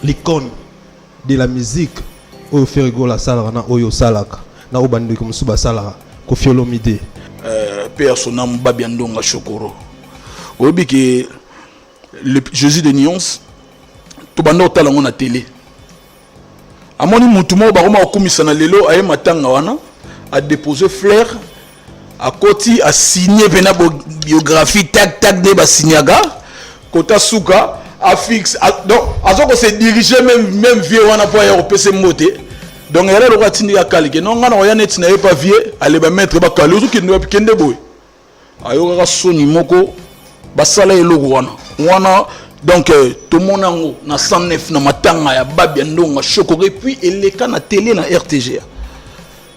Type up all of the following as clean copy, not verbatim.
l'icône de la musique oyo Ferrigo la salaka na oyo salaka na obandi comme suba salaka Koffi Olomide père son nom Babiandonga Chokoro obi que le Jésus de Nyons to banda otala ngona télé amoni mutu mo ba okumisa na lelo aye matanga wana a déposé fleur à côté a signé pena biographie tac de ba signaga kota suka a fixe donc azoko se diriger même vieux wana pour aller au PC moté donc elle le ratini akali que non ngana oyanet na pas vieux aller ba mettre ba kali ozuki ndo kende boy ayo ka soni moko basala eloko wana donc tout le monde na 109 na matanga ya Babiandonga Chokoro et puis il est na télé na RTGA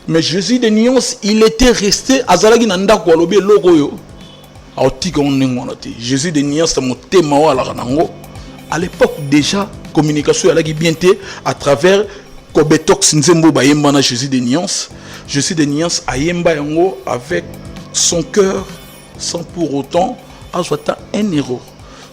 mais Jésus de Nyons il était resté azalaki na ndako alobi eloko yo aotika onengona te Jésus de Nyons ta motema wala kanango à l'époque déjà communication alaki bien te à travers Kobetox Nzembo bayemba na Jésus de Nyons ayemba yango avec son cœur sans pour autant azwata un héros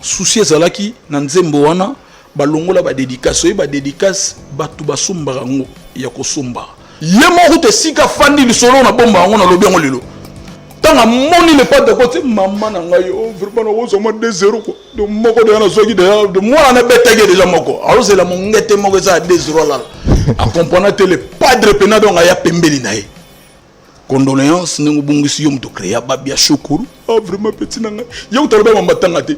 souci ezalaki na Nzembo wana balongola ba dédicace batu basomba rango ya kosomba yemo route sika fandi lisolo na bomba yango na lobi yango lelo tanga moni le pas de côté maman na ngai vraiment na ozo mo 2-0 ko de moko de na zoki de moi na betege déjà moko alors c'est la mongete moko ça 2-0 là accompagné le padre pena donc aya pembeli na ye condoléances ne ngubungisi yo mto créa Babia Chokoro vraiment petit na ngai yo toloba mambatanga te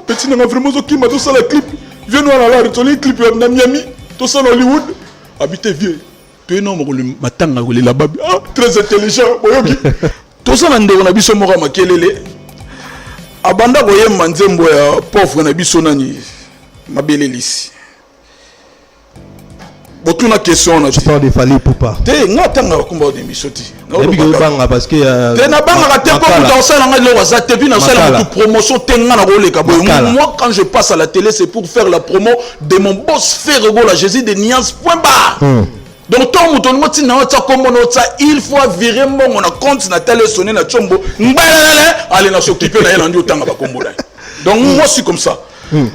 petit na vraiment zo kima to sala clip viens nous à la retoni clip na Miami to sala Hollywood habité vieux to non mo matanga ko la Babi très intelligent boyoki to sala ndeko na biso moko makelele abanda koyemba Nzembo ya pauvre na biso nani mabelelisi botuna question na tu parles de Fally Ipupa te ngatanga komba de bisoti banga parce que te na banga te ko dans ça nga lo wazate puis na ça la promotion te nga na koleka boy moi quand je passe à la télé c'est pour faire la promo de mon boss Ferrigo la Jésus de Nyons point barre donc tant mouton moti na otsa kombo na otsa il faut virer mon na compte na télé sonner na chombo ngbalala aller na s'occuper na yela ndi otanga ba kombo na donc moi c'est comme ça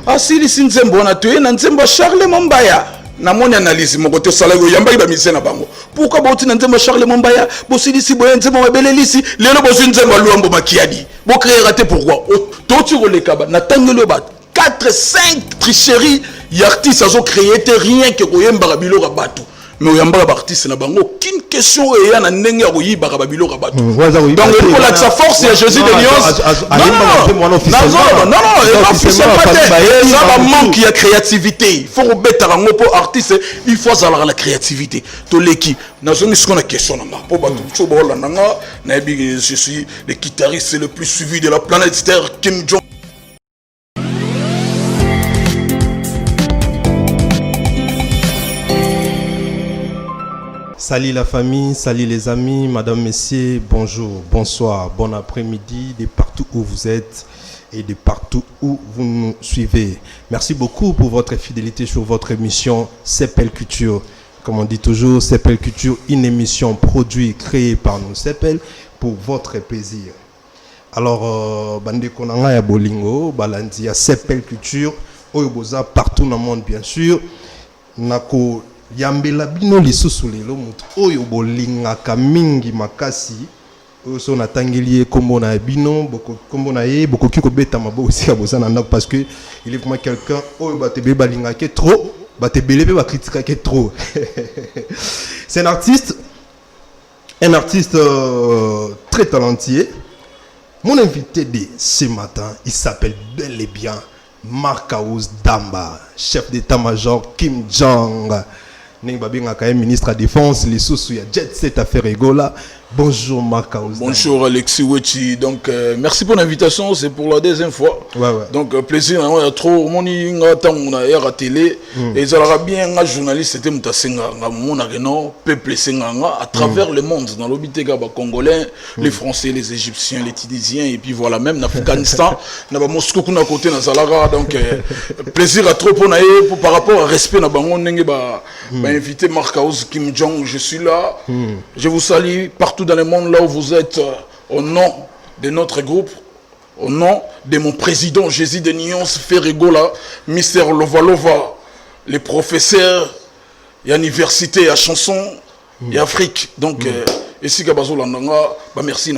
asili Nzembo na tué na Nzembo Charles Mombaya na mon analyse mon côté salaire yamba ba mise na bango pourquoi ba otina Nzembo Charles Mombaya bosilisi boye Nzembo mabelelisi lelo bosi Nzembo luambo makiadi bo créer raté pourquoi to tu roleka ba na tangelo ba 4-5 tricheries y artistes ont créé rien que koyemba bilo rabatu mais yamba ba artiste na bango aucune question et ya na ndenge ya koyiba babilo rabatu donc pour la sa force ya Jésus de Nyons non officiellement ça va manque de créativité il faut remettre rango pour artiste il faut avoir la créativité to leki na zongi ce qu'on a question na pour batu chobo la nanga na bi je suis le guitariste le plus suivi de la planète Terre Kim Jong. Salut la famille, salut les amis, madame, messieurs, bonjour, bonsoir, bon après-midi de partout où vous êtes et de partout où vous nous suivez. Merci beaucoup pour votre fidélité sur votre émission CPL Culture. Comme on dit toujours, CPL Culture, une émission produite, créée par nous, CPL, pour votre plaisir. Alors, Bande Konanga ya Bolingo, Balandi ya CPL Culture, Oyoboza partout dans le monde bien sûr. Nako yambela bino lisusu lelo mutu oyo bolingaka mingi makasi oyo so natangeli kombo na bino kombo na ye bokoki kobeta mabo aussi abosana ndako parce que il est vraiment quelqu'un oyo batebe balingaka trop batebele pe ba critiquer trop. C'est un artiste très talentueux. Mon invité de ce matin, il s'appelle bel et bien Marcaus Damba, chef d'état-major Kim Jong. Ministre de la Défense, les sous ya Jet Set à Ferrigo là. Bonjour Marcaus. Bonjour Alexis Wechi. Donc merci pour l'invitation, c'est pour la deuxième fois. Ouais. Donc plaisir, il y a trop moni ngata on a à télé et ça aura bien un journaliste c'était mutasenga mon ageno peuple senganga à travers le monde dans l'obité congolais, les Français, les Égyptiens, les Tunisiens et puis voilà même l'Afghanistan, na ba Moscou kuna côté na Zalaga donc plaisir à trop pour par rapport au respect na bango ndenge ba invité Marcaus Kim Jong, je suis là. Je vous salue partout dans le monde là où vous êtes au nom de notre groupe, au nom de mon président Jésus de Nyons Ferrigo là, Mister Lovalova, les professeurs et université à chanson et Afrique. Donc, ici, merci.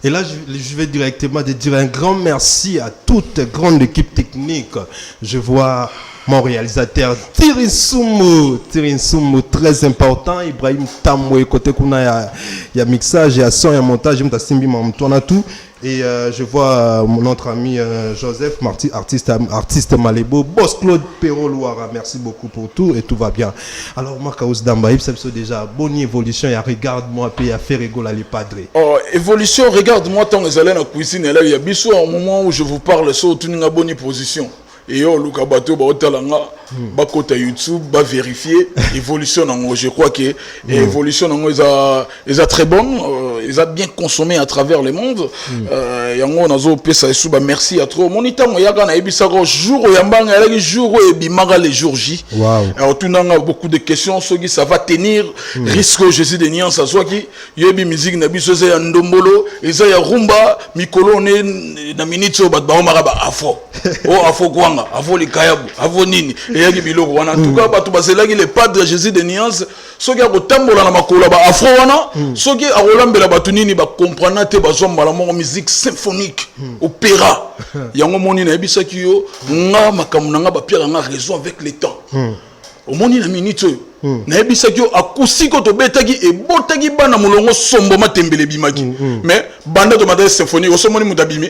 Et là, je vais directement te dire un grand merci à toute grande équipe technique. Je vois mon réalisateur Tirinsumu, très important. Ibrahim Tamwe, côté kuna il y a mixage, il y a son, il y a montage, il y a simbi, il tout. Et je vois notre ami Joseph, artiste Malébo, Boss Claude Perrault Louara. Merci beaucoup pour tout et tout va bien. Alors, Marcaus Dambaïb, c'est déjà bonne évolution. Et regarde-moi, puis à faire rigoler les padres. Oh, évolution, regarde-moi, tant que vous allez dans la cuisine, là, il y a bien sûr un moment où je vous parle, sur une bonne position. Et yo luka bato ba otalanga ba kota YouTube ba vérifier évolution nango. Je crois que évolution nango est très bonne, ils a bien consommé à travers le monde. Yango nazo pesa esu ba merci à trop monita mo yaga na ebisa ko jour yambanga la jour et bimara les jours J. Alors tout nanga beaucoup de questions ce qui ça va tenir risque Jésus de Niance à soit qui yebi musique na biso za ndombolo eza ya rumba mikolo ne na minute ba ba maraba afro. Oh afro quoi avant les kayabu, avant nini, et yaki biloko wana. En tout cas, bato baselaki le padre de Jésus de Niance, ceux qui a kotambola na makola ba afro wana, ceux qui a rolambela bato nini ba comprendre te bazomba la musique symphonique, opéra. Yango moni na ebisa ki yo, nga makamuna nga ba pierre nga raison avec le temps. Au moni na minute na ebisa ki yo akusiko to betaki e botaki bana mulongo sombo matembele bimaki. Mais banda to matériel symphonique, au somoni mutabimi.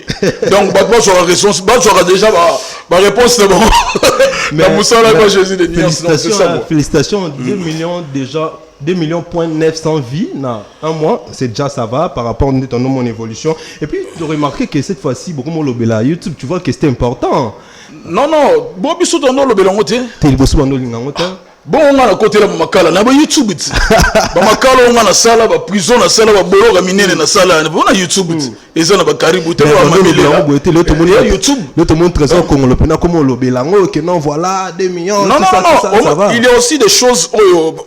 Donc bato sur raison, bato sur déjà ma réponse c'est bon. Mais Jésus de Niance, félicitations, 2 millions déjà, 2 millions point 900 vies dans un mois, c'est déjà ça va par rapport à mon évolution. Et puis tu as remarqué que cette fois-ci beaucoup moins le YouTube, tu vois que c'était important. Non, bon biso tono le belango te. T'es le bosso bando lingangote. Bon on a côté la makala na ba YouTube ba makala on a na sala ba prison na sala ba bolo ga minene na sala na YouTube eza na ba karibu te ba mamela YouTube le te montre trésor comme le pena comme le belango que non voilà 2 millions non ça va. Il y a aussi des choses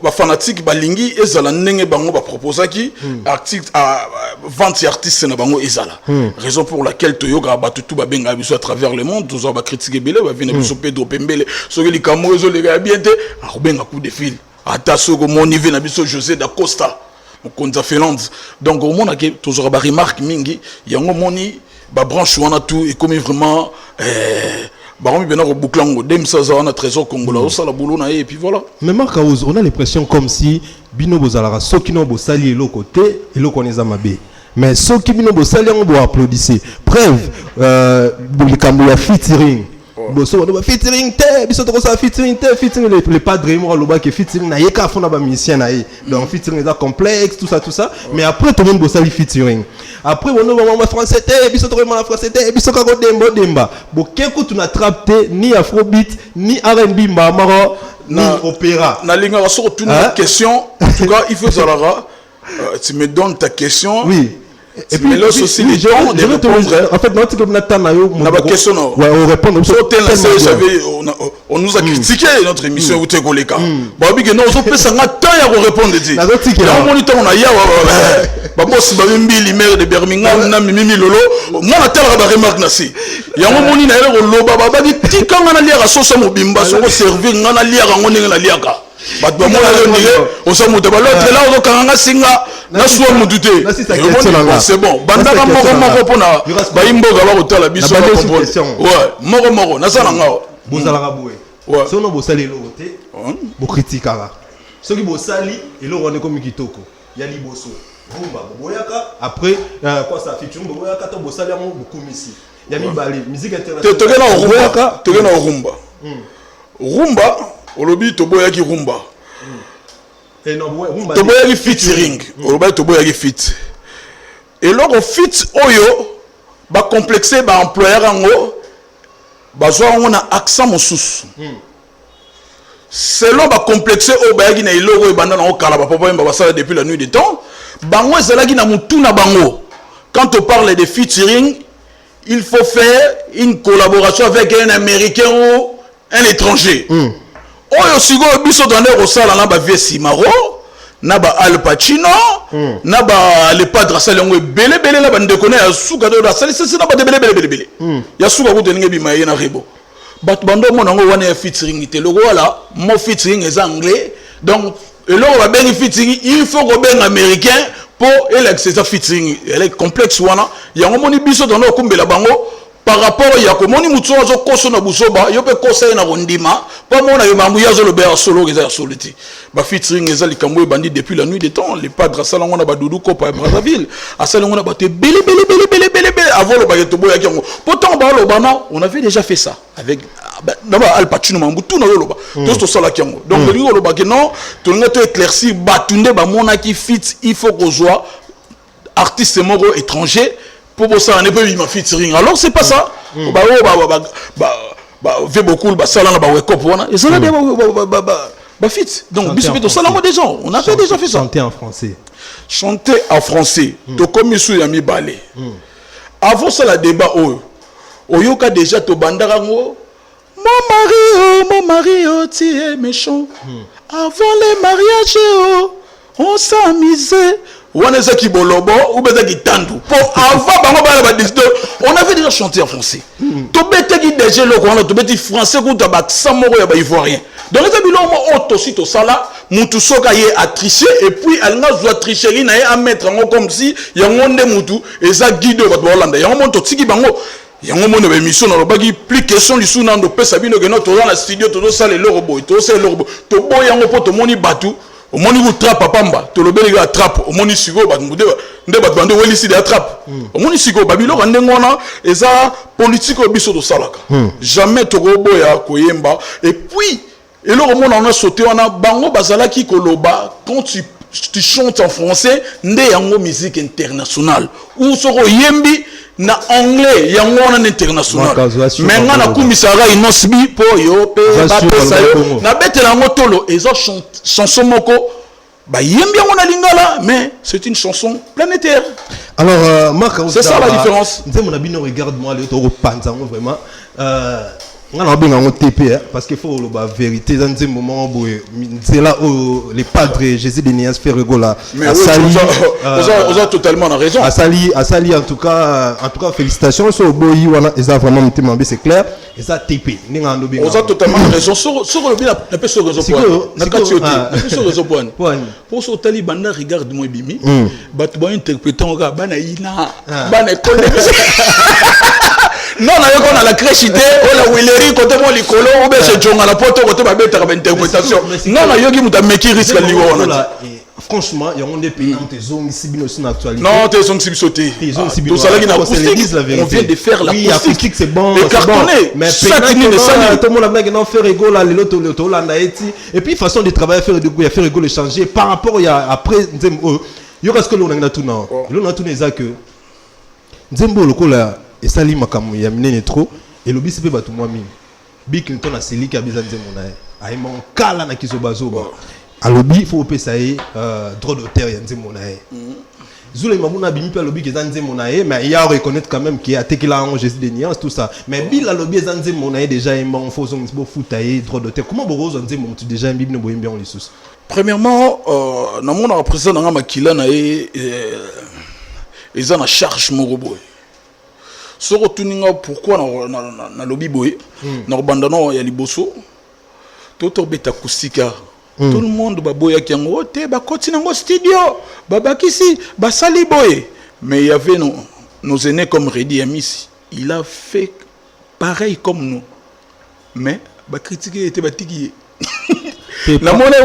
ba fanatique ba lingi ezala ndenge bango ba proposaki artiste à vente artiste na bango ezala raison pour laquelle toyoka ba tout ba benga biso à travers le monde tous ba critiquer belé ba vina biso Pedro Pembele so que les camerounais zo les gars bien te un coup de fil attention comme mon niveau na biso José da Costa on compte Finlande donc au monde que toujours ba remarque mingi yango moni ba branche wana tout et comme vraiment ba on bena ko bouclango dem ça on a trésor congolais au sala boulot na et puis voilà. Mais Marcaus on a l'impression comme si bino bozalaka soki no bosali le côté et le connaisa mabe mais soki bino bosali on doit applaudir preuve bulikambo ya featuring boso on va featuring te biso to ça featuring les padres moi loba que featuring na yeka fona ba musicien na donc featuring est complexe tout ça mais après tout le monde bossa featuring après on va français te biso to vraiment français te biso ka ko demba bo keko tu na trap te ni afrobeat ni R&B maro ni opéra na linga so une question en tout cas il faut Zalara tu me donnes ta question. Oui. Et puis là aussi les gens de répondre en fait notre comme natanayo on a pas question non ouais on répond on nous a critiqué notre émission où tu es cas bah oui que non on peut ça temps à répondre dit là on moniteur on a ya bah boss ba mbili maire de Birmingham na mimi lolo moi na telle remarque na si ya on moni na lo ba ba di tikanga na lia soso mobimba so servir ngana lia ngo ngena lia ka bato ba mona yo ndire osamuta ba l'autre là on kanga singa na suwa mudute c'est bon bandaka moko pona ba imboga ba kotala biso ba comprendre ouais moko na sala ngao bozalaka boye sono bosali lo côté bo critikaka soki bosali elo ronde comme kitoko ya liboso rumba boyaka après quoi ça featuring boyaka to bosali mo bukumisi ya mibali musique internationale tokena rumba olobi toboyaki rumba toboyaki featuring olobi toboyaki fit et loko fit oyo ba complexé ba employeur yango bazwa on a accent mosusu selon ba complexé o bayaki na iloko ebanda na okala ba papa ba sala depuis la nuit des temps bango ezalaki na mutu na bango quand on parle de featuring il faut faire une collaboration avec un américain ou un étranger oyo sigo biso tande ko sala na ba vie Simaro na ba Al Pacino na ba le padre salongo belé na ba ndeko na ya suka do sala c'est na ba belé ya suka ko teninga bi maye na ribo bando mon nango wana featuring te logo wala mo featuring est anglais donc et là on va bien featuring il faut qu'on ben américain pour elle c'est ça featuring elle est complexe wana ya ngomoni biso dans kumbela bango par rapport à Yakomoni Moutsoa zo koso na busoba yo pe kosa na rondima pas mona yo mambu ya zo le ber solo eza soliti ba featuring eza likambo e bandi depuis la nuit des temps les padres sala ngona ba dudu ko pa Brazzaville asala ngona ba te bele avant le baguette boya ki ngo pourtant ba lo bana on avait déjà fait ça avec d'abord Al Pacino mambu tout na yo lo ba tout ça la ki ngo donc le lo ba que non tout nga to éclaircir batunde ba mona ki fit il faut qu'on soit artiste moro étranger pour ça on ne peut pas featuring alors c'est pas ça fait beaucoup ça là ba wake up wana et ça là ba fit donc bisous ça là moi déjà on a fait déjà fait ça chanter en français to comme sou ya mi balé avant ça la débat oyoka déjà to bandara ngo mon mari tu es méchant avant les mariages on s'amusait on a qui bolobo ou bien qui tandu pour avant on avait déjà chanté en français to bete qui déjà le on to bete français ko to ba samoro ya ba ivoirien donc les biloko auto sito sala mutu soka ye a tricher et puis elle nga zo tricherie na ye a mettre ngo comme si yango nde mutu eza guide ba Hollande yango monto tiki bango yango mona ba émission na lobaki plus question du suna ndo pesa bino que notre dans la studio to sala le robot to sala le robot to boyango po to moni batu au moni vous trappe à pamba to lobeli ga trappe au moni sigo ba nde ba bande weli si de trappe au moni sigo babilo rande ngona eza politique biso to salaka jamais to roboya koyemba et puis et là on a sauté on a bango bazala ki koloba quand tu chantes en français nde yango musique internationale ou soko yembi na anglais yango on international mais na kumisara inosbi po yo pe ba pesa yo na betela ngo tolo ezo chanson moko ba yembi yango na lingala mais c'est une chanson planétaire alors Marc c'est ça la différence nzembo na bino regarde moi le toro panza vraiment on a bien un TP parce qu'il faut la vérité dans un moment où c'est là où les padres Jésus de Nias fait rigoler mais on a totalement raison à Sali en tout cas félicitations sur Boyi wana eza vraiment temambe c'est clair et ça TP on a totalement raison sur le bien la peu sur raison point pour ce taliban regarde moi bimi batu ba interprétant ga bana ina bana non on a la crèche on a Willery côté mon licolo ou bien c'est Djonga la poto côté ba beta ba interprétation non na yogi muta meki risque li wona franchement il y a des pays où zone ici bino sur actualité non tes zone ici sauté tout ça là qui on vient de faire la acoustique c'est bon mais chaque ligne de ça tout le monde a bien non faire rigoler les l'auto Hollanda et puis façon de travailler faire rigoler changer par rapport il y a après nzembo yo parce que l'on a tout non l'on a tout les que nzembo lokola et ça li makamu ya minene trop et lobi c'est pas tout moi mine Bill Clinton a celui qui a besoin de mon aïe mon kala na kisobazo ba alobi faut payer droit d'auteur ya nzembo na ye Zule mamuna bimi pe alobi ke za nzembo na ye mais il y a reconnaître quand même qu'il y a tekila en Jésus de Niance tout ça mais Bill alobi za nzembo na ye déjà bon faut son bo foutaye droit d'auteur comment borozo nzembo tu déjà bibi no boyembi on les sous premièrement na mona représentant na makila na ye ils ont la charge moroboy soko tuninga pourquoi na lobby boy na bandano ya liboso toto beta kusika tout le monde ba boya ki ngo te ba continue ngo studio babakisi ba sali boy mais il y avait nos aînés comme Redi Amis il a fait pareil comme nous mais ba critiquer était ba tiki la monnaie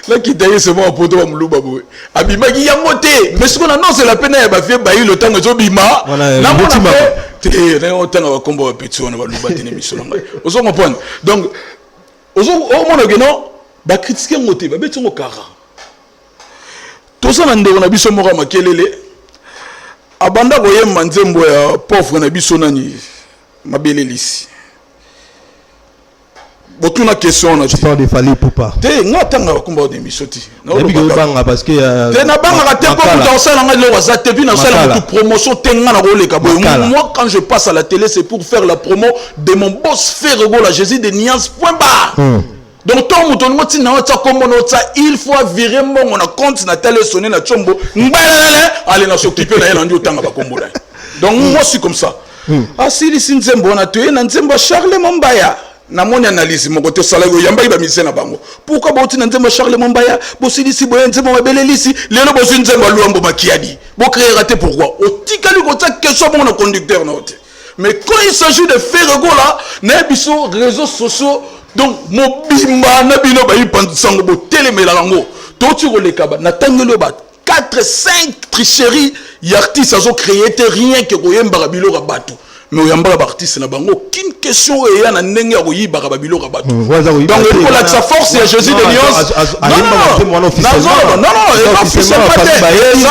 là qui taille ce mot pour toi muluba boy abima ki yangote mais ce qu'on annonce la peine ba fait ba le temps zo bima la monnaie te on tanga ba kombo petit on ba luba tene misolanga ozo comprendre donc ozo o mona geno ba critiquer ngote ba betu ngo kara to ça na ndeko na biso moko makelele abanda koyemba nzembo ya pauvre na biso nani mabelelisi Botou na question na tu parles de Fally Ipupa te ngotanga bakumba de misoti na banga parce que te na banga te ko dans ça na le WhatsApp te puis na ça la promotion tenga na roleka boy moi quand je passe à la télé c'est pour faire la promo de mon boss Ferrego la Jésus de Niance point barre donc ton mouton moti na ota comme on ota il faut virer mon na compte na télé sonner na chombo ngbalala allez na s'occuper na yela ndio tanga bakombo donc moi je suis comme ça asilisi nzembo wana toye na nzembo Charles Mombaya na moni analyse mon côté salaire yamba ba mise na bango pourquoi ba utina nzembo Charles Mombaya bosilisi boye nzembo mabelelisi lelo bosi nzembo luambo makiadi bo créer raté pourquoi otikali ko ta question bon conducteur note mais quand il s'agit de faire ego là na biso réseaux sociaux donc mobimba na bino ba yipansango bo telemela lango to ti ko lekaba na tangelo ba 4-5 tricheries y artistes ont créé rien que koyemba bilo rabato mais oyamba ba artiste na bango aucune question et ya na ndenge ya koyiba babilo rabato donc pour la sa force ya Jésus de Lyon non ça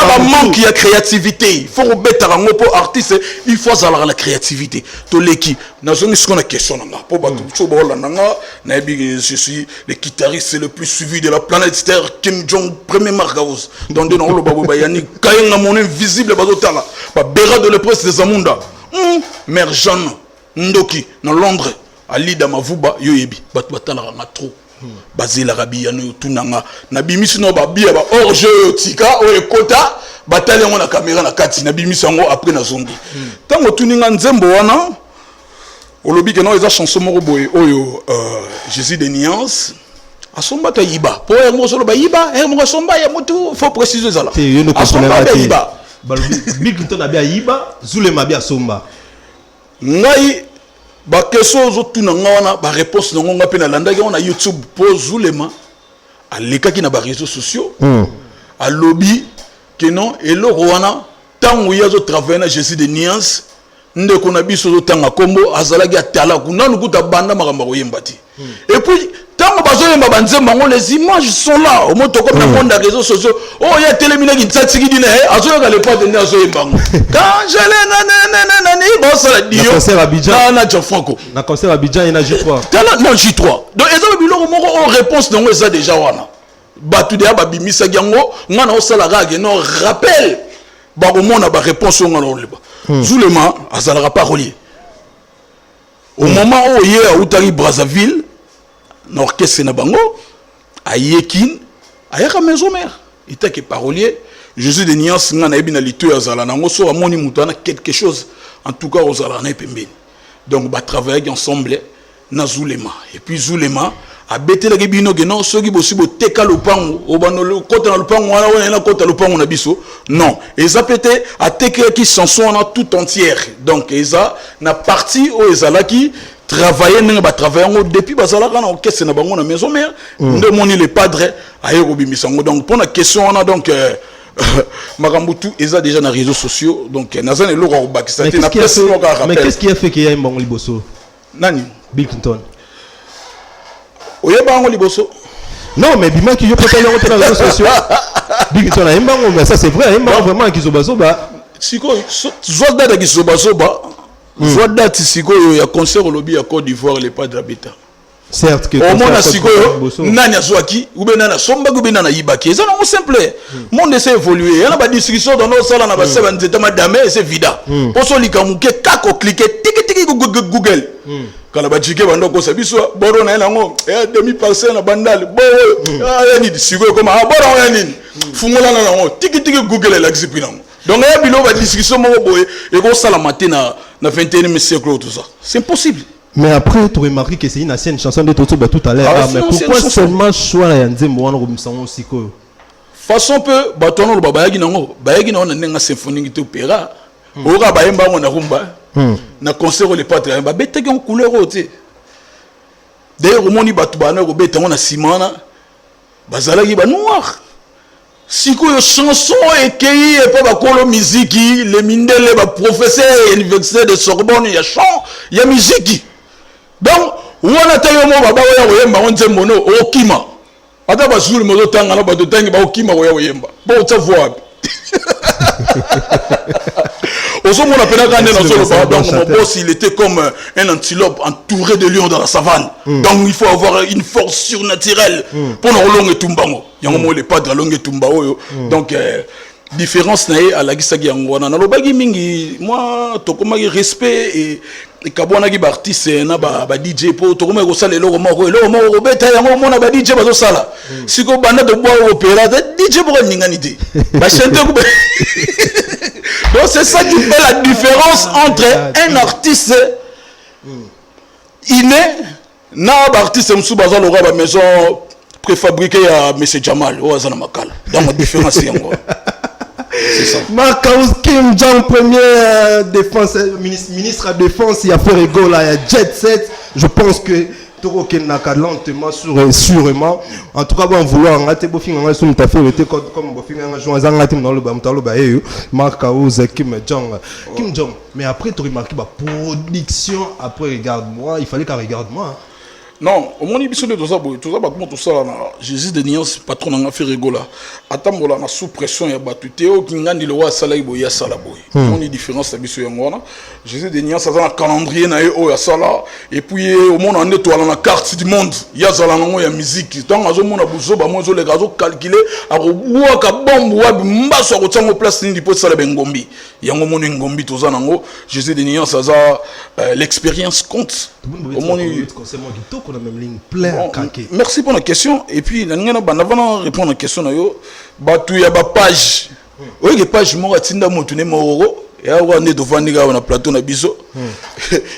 va manque de créativité il faut remettre rango pour artiste il faut avoir la créativité to leki na zongi ce qu'on a question nanga pour ba tout bola nanga na bi je suis le guitariste le plus suivi de la planète Terre Kim Jong premier margaos donc de non lo babo bayani kayenga mon invisible bazotala ba bera de le prince des amunda Mère Jeanne Ndoki dans Londres Ali Damavuba yoyebi batu batala nga trop bazela rabi ya no tunanga na bimisi no babia ba orge tika o ekota batali ngo na caméra na kati na bimisi ngo après na zongi tango tuninga nzembo wana olobi ke no eza chanson moko boye oyo Jésus de Nuance asomba ta yiba po ngo solo ba yiba ngo somba ya mutu faut préciser ça là asomba ta yiba Bigton abia yiba Zulema abia somba ngai ba question zo tuna ngana ba réponse ngo ngape na landaki on na YouTube po Zulema alekaki na ba réseaux sociaux a lobby que non elo wana tangu yazo travailler na Jésus de Nuance ndeko na biso zo tanga kombo azalaki atala kuna nukuta banda makamba koyembati et puis tant bazoyemba banzemba ngo les images sont là au moto comme na monde des réseaux sociaux oh ya télémina ki tsatiki dine azoyoka le pas de ne azoyemba ngo quand je le nani bon ça la dio concert Abidjan na Franco na concert Abidjan ina J3 non J3 donc ezo biloko moko en réponse nango eza déjà wana batu de ba bimisa yango ngana osala rage non rappel ba komona ba réponse ngana oleba Zulema azalaka parolier au moment où il est à Outari Brazzaville l'orchestre na bango ayekin ayaka maison mère il était que parolier Jésus de Nuance ngana ebina litu azala nango so amoni mutana quelque chose en tout cas aux alana pembeni donc ba travailler ensemble na Zulema et puis Zulema a bete la bino que non ceux qui possible teka lopango obano le kota na lopango wana wana na kota lopango na biso non et ça pété a teka qui chanson na tout entière donc eza na partie o ezala qui travailler n'enga ba travailler depuis bazala kana orchestre na bango na maison mère de moni le padre ayo bimisango donc pour la question on a donc Makambutu eza déjà na réseaux sociaux donc nazane lo ko bakisa te na presse lo ka rappel mais qu'est-ce qui a fait qu'il y a un bango liboso nani Bill Clinton oye bango liboso non mais bima qui je peux pas le dans les réseaux sociaux Bill Clinton a un bango mais ça c'est vrai un bango vraiment qui zobazo ba siko zoda da qui zobazo ba zoda siko ya concert au lobby à Côte d'Ivoire les pas d'habitat certes que au monde siko nani azwaki ou bien nana somba ou bien nana yibaki ça non simple monde essaie évoluer yana ba discussion dans nos salles na ba seba nzeta madame c'est vida poso likamuke kako cliquer tiki Google kala ba jike bando ko sabiso boro na yango demi parcelle na bandal bo ya ni siko comme boro ya ni fungola na yango tiki Google la explication donc ya bilo ba discussion mo boye et ko sala matin na 21e siècle tout ça c'est impossible. Mais après, tu remarques que c'est une ancienne chanson de Toto tout à l'heure. Mais pourquoi seulement choix et Nzembo wana robimsango siko? Façon peu batono lo babayagi nango, bayagi na nga symphonie to opéra. Ora bayemba na rumba. Na concert le patre ba betaki en couleur oté. D'ailleurs au moni batu bana ko betango na simana bazalaki ba noir. Siko yo chanson ekei et pas ba kolo musique, les mindele ba professeur université de Sorbonne ya chant, ya musique. Donc wana tayo mo baba ya oyemba on nzembo no okima ata bazulu mo tanga na bato tangi ba okima ya oyemba bo tsavoir Oso mon appel à gagner dans le donc mon boss il était comme un antilope entouré de lions dans la savane. Donc il faut avoir une force surnaturelle pour nos longues tumbango. Yango mo le pas de longue tumbao donc différence nae à la gisagi ngwana na lobagi mingi moi tokomaki respect et kabwana ki artiste na ba DJ po tokoma ko sala eloko moko beta yango mona ba DJ bazo sala siko banda de bois opéra DJ pour ningani te ba chanter ko Donc c'est ça qui fait la différence entre un artiste inné, na artiste msou baza lora ba maison préfabriquée à monsieur Jamal ou azana makala. Donc la différence c'est encore. C'est ça. Marcaus Kim Jong, premier défense, ministre de défense, il y a fait rigolo, il y a Jet Set. Je pense que Toro Kenaka lentement, sûrement. En tout cas, on vouloir en acheter bofing en assume ta fait le comme bofing en jouant en acheter dans le bamtalo bae. Marcaus Kim Jong. Kim Jong. Mais après, tu remarques ma production. Après, regarde-moi. Il fallait qu'elle regarde-moi. Non, au moins, il y a tout ça, Jésus de Niance, patron n'a fait rigola. Attends, on a sous pression, il y a battu Théo, qui n'a ni le roi Salaï, il y a Salaboy. On a différence, Jésus de Niance, ça a un calendrier, il y a Salah, et puis au monde, on est dans la carte du monde, il y a Salah, il y a musique. Donc, on a besoin de les gazos calculés, à Rouaka, Bombe, Mba, sur le place, il faut Salah Bengombi. Il y a un moment, Ngombi, tout ça, Jésus de Niance, ça a l'expérience compte. Au monde, on a même ligne pleine merci pour la question. Et puis, avant de répondre à la question, il y a une page. Oui, il y a une page, il y a un plateau, il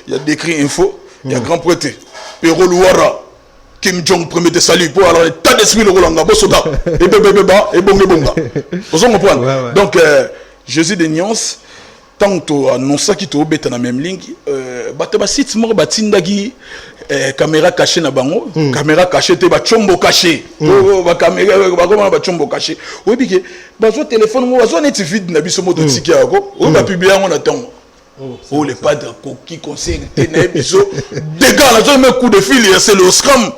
y a décrit info, il y a grand prêté. Pero Louara, Kim Jong, premier de salut, pour alors, tas d'esprit le Rolanga, Bosoda, et Bébéba, et Bonga. Vous comprenez? Donc, Jésus de Nuance, tant que tu annonces qu'il tu es dans la même ligne, tu site mort batindagi caméra cachée na bango, caméra cachée te ba chombo caché, ba caméra ba chombo caché. Oui biké, ba zo téléphone mo zo net vide na biso moto tiki ako, o ba publier on attend. Oh les padres qui conseillent na biso dégâts la zo me coup de fil c'est le scram.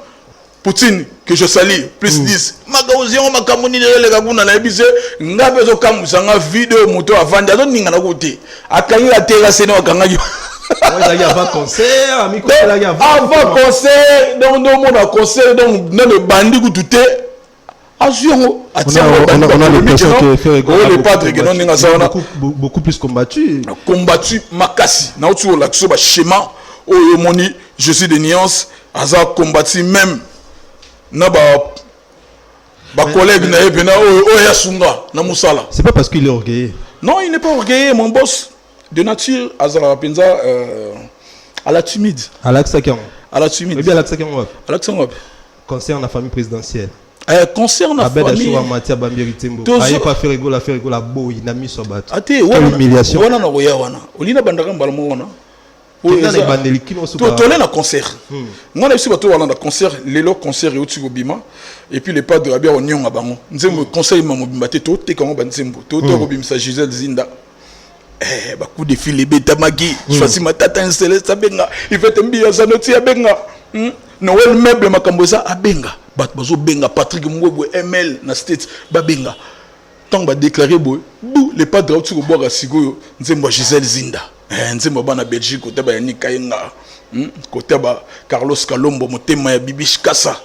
Poutine que je salue plus 10 magauzio makamuni le gabuna na biso ngabe zo kamusa nga vidéo moto avant d'azo ninga na côté akangi la terrasse no akanga avant concert, avant concert, donc nous avons concert, donc dans le bandit où tout est. On a les padres qui ont beaucoup plus combattu. Combattu Makassi. Nous avons l'action de schéma. Je suis de Nuance. Nous avons combattu même. Nos collègues c'est pas parce qu'il est orgueilleux. Non, il n'est pas orgueilleux, mon boss. De nature, à la timide. À l'accent. À la timide. Mais bien à l'accent. À l'accent. Concerne la famille présidentielle. Concerne la famille. Aïe pas faire rigolo, faire rigolo, boy, n'a mis sur bateau. Humiliation. Wana na roya wana. Olina bandaka mbalamo wana. Tolé na concert. Moi na biso bato wana na concert, lelo concert et bima. Et puis les padres de Abia Onyon abango. Nzembo conseil ma mobimba te to te kango banzembo. To robimisa Gisèle Zinda. Coup de fil beta magi choisi ma tata céleste abenga il fait mbia zanoti abenga Noël meuble makamboza abenga bat bazo benga Patrick Mbwebwe ML na state babenga tant ba déclarer boy bou les padres au tiko boire sigo nzembo Gisèle Zinda nzembo bana Belgique côté ba ni kayenga côté ba Carlos Kalombo motema ya Bibish Kassa